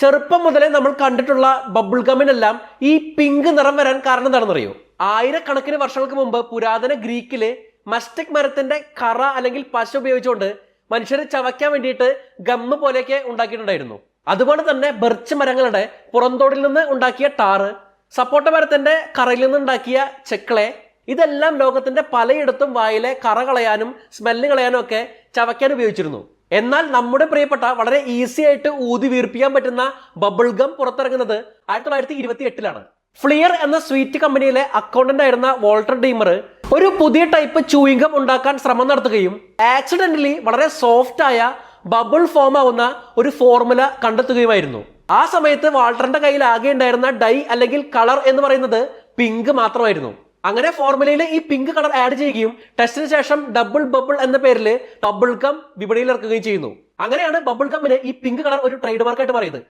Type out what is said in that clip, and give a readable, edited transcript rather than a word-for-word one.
ചെറുപ്പം മുതലേ നമ്മൾ കണ്ടിട്ടുള്ള ബബിൾ ഗമ്മിനെല്ലാം ഈ പിങ്ക് നിറം വരാൻ കാരണം എന്താണെന്നറിയോ? ആയിരക്കണക്കിന് വർഷങ്ങൾക്ക് മുമ്പ് പുരാതന ഗ്രീക്കില് മസ്റ്റിക് മരത്തിന്റെ കറ അല്ലെങ്കിൽ പശ ഉപയോഗിച്ചുകൊണ്ട് മനുഷ്യർ ചവയ്ക്കാൻ വേണ്ടിയിട്ട് ഗമ്മ് പോലെയൊക്കെ ഉണ്ടാക്കിയിട്ടുണ്ടായിരുന്നു. അതുപോലെ തന്നെ ബെർച്ച് മരങ്ങളുടെ പുറന്തോടിൽ നിന്ന് ഉണ്ടാക്കിയ ടാറ്, സപ്പോട്ട മരത്തിന്റെ കറയിൽ നിന്ന് ഉണ്ടാക്കിയ ചെക്കളെ, ഇതെല്ലാം ലോകത്തിന്റെ പലയിടത്തും വായിലെ കറ കളയാനും സ്മെല്ല് കളയാനും ഒക്കെ ചവയ്ക്കാൻ ഉപയോഗിച്ചിരുന്നു. എന്നാൽ നമ്മുടെ പ്രിയപ്പെട്ട വളരെ ഈസി ആയിട്ട് ഊതി വീർപ്പിക്കാൻ പറ്റുന്ന ബബിൾ ഗം പുറത്തിറങ്ങുന്നത് 1928-ലാണ്. ഫ്ലിയർ എന്ന സ്വീറ്റ് കമ്പനിയിലെ അക്കൗണ്ടന്റ് ആയിരുന്ന വോൾട്ടർ ഡീമർ ഒരു പുതിയ ടൈപ്പ് ചൂയിങ് ഗം ഉണ്ടാക്കാൻ ശ്രമം നടത്തുകയും ആക്സിഡന്റലി വളരെ സോഫ്റ്റ് ആയ ബബിൾ ഫോം ആവുന്ന ഒരു ഫോർമുല കണ്ടെത്തുകയുമായിരുന്നു. ആ സമയത്ത് വാൾട്ടറിന്റെ കയ്യിൽ ആകെ ഉണ്ടായിരുന്ന ഡൈ അല്ലെങ്കിൽ കളർ എന്ന് പറയുന്നത് പിങ്ക് മാത്രമായിരുന്നു. അങ്ങനെ ഫോർമുലയിൽ ഈ പിങ്ക് കളർ ആഡ് ചെയ്യുകയും ടെസ്റ്റിന് ശേഷം ഡബിൾ ബബിൾ എന്ന പേരിൽ ബബിൾ ഗം വിപണിയിൽ ഇറക്കുകയും ചെയ്യുന്നു. അങ്ങനെയാണ് ബബിൾ ഗമ്മിന് ഈ പിങ്ക് കളർ ഒരു ട്രേഡ് മാർക്കായിട്ട് പറയുന്നത്.